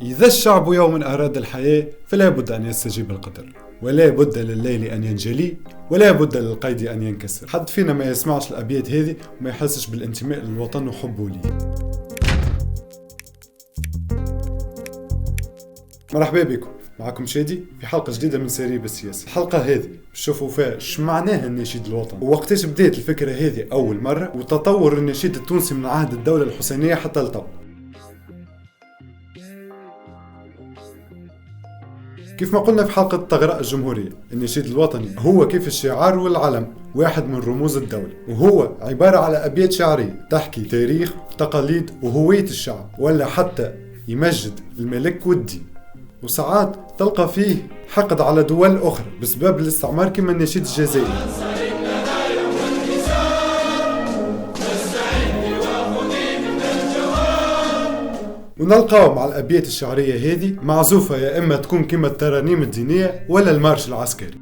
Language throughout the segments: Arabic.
إذا الشعب يوما أراد الحياة فلا بد أن يستجيب القدر، ولا بد لليل أن ينجلي، ولا بد للقيد أن ينكسر. حد فينا ما يسمعش الأبيات هذه وما يحسش بالانتماء للوطن وحبه ليه. مرحبا بكم، معكم شادي في حلقة جديدة من سيري بالسياسة. الحلقة هذه شوفوا فيها اش معناها النشيد الوطني، ووقتاش بدات الفكرة هذه أول مرة، وتطور النشيد التونسي من عهد الدولة الحسينية حتى لتو. كيف ما قلنا في حلقة تغراء الجمهورية، النشيد الوطني هو كيف الشعار والعلم واحد من رموز الدولة، وهو عبارة على أبيات شعرية تحكي تاريخ وتقاليد وهوية الشعب، ولا حتى يمجد الملك والدين. وساعات تلقى فيه حقد على دول أخرى بسبب الاستعمار كما النشيد الجزائري. ونلقاو مع الأبيات الشعرية هذه معزوفة يا إما تكون كما الترانيم الدينية ولا المارش العسكري.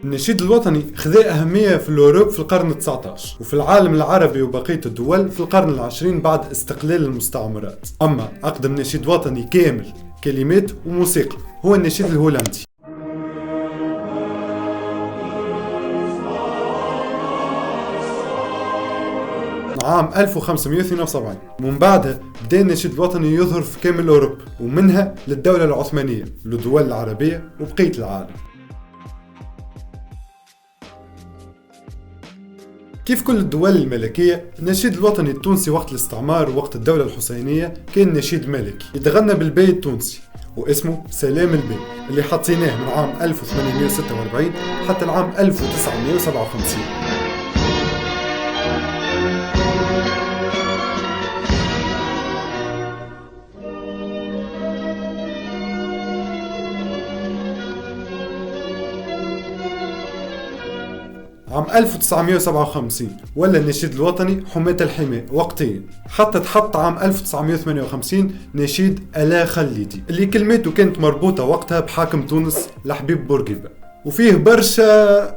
النشيد الوطني خذا أهمية في الأوروب في القرن ال19، وفي العالم العربي وبقية الدول في القرن العشرين بعد استقلال المستعمرات. أما أقدم نشيد وطني كامل كلمات وموسيقى هو النشيد الهولندي. عام 1572. ومن بعدها بدأ النشيد الوطني يظهر في كامل أوروبا، ومنها للدولة العثمانية، للدول العربية وبقية العالم. كيف كل الدول الملكية، النشيد الوطني التونسي وقت الاستعمار ووقت الدولة الحسينية كان نشيد ملكي يتغنى بالبي التونسي، واسمه سلام البي، اللي حطيناه من عام 1846 حتى العام 1957. عام 1957 ولا النشيد الوطني حماة الحماة وقتين، حتى تحط عام 1958 نشيد ألا خليدي، اللي كلماته كانت مربوطة وقتها بحاكم تونس لحبيب بورقيبة، وفيه برشا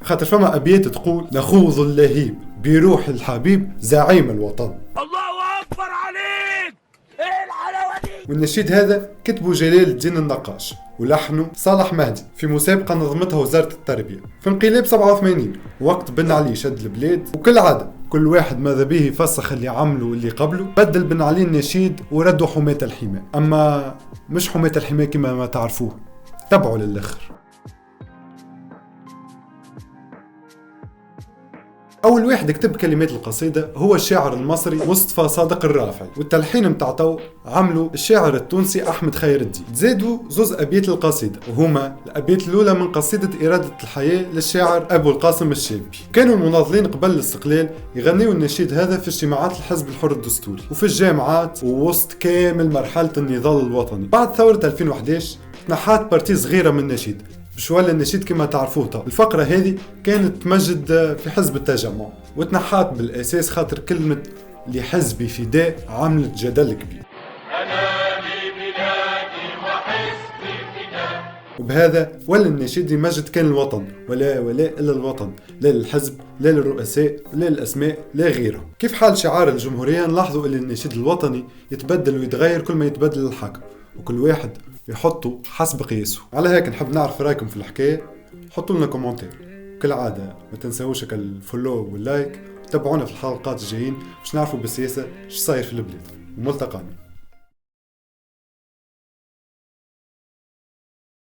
خاطر فما أبيات تقول: نخوض اللهيب بروح الحبيب زعيم الوطن. الله أكبر عليك، إيه الحلاوة دي؟ والنشيد هذا كتبه جلال الدين النقاش ولحنه صالح مهدي في مسابقة نظمتها وزارة التربية في انقلاب 87 وقت بن علي شد البلاد. وكل عادة كل واحد ماذا به يفسخ اللي عمله واللي قبله، بدل بن علي النشيد وردوا حماة الحماة، أما مش حماة الحماة كما ما تعرفوه. تبعوا للآخر. أول واحد كتب كلمات القصيدة هو الشاعر المصري مصطفى صادق الرافعي، والتلحين متاعته عملوا الشاعر التونسي أحمد خير الدين. زادوا زوز أبيات القصيدة، وهما الأبيات الأولى من قصيدة إرادة الحياة للشاعر أبو القاسم الشابي. كانوا المناضلين قبل الاستقلال يغنيوا النشيد هذا في اجتماعات الحزب الحر الدستوري وفي الجامعات ووسط كامل مرحلة النضال الوطني. بعد ثورة 2011 تنحات بارتي صغيرة من النشيد باش ولا النشيد كما تعرفوه. طب الفقرة هذه كانت تمجد في حزب التجمع، وتنحات بالأساس خاطر كلمة لحزبي فداء عملت جدل كبير. أنا لبلادي وحزبي فداء. وبهذا ولا النشيد يمجد كان الوطن، ولا ولاء إلا الوطن، لا للحزب لا للرؤساء لا للأسماء لا غيره. كيف حال شعار الجمهورية نلاحظوا أن النشيد الوطني يتبدل ويتغير كل ما يتبدل الحكم، وكل واحد يحطوا حسب قياسه. على هيك نحب نعرف رايكم في الحكاية، حطوا لنا كومنتير. كالعادة ما تنسوش الفولو واللايك، وتابعونا في الحلقات الجايين باش نعرفوا بالسياسة ايش صاير في البلاد. وملتقانا.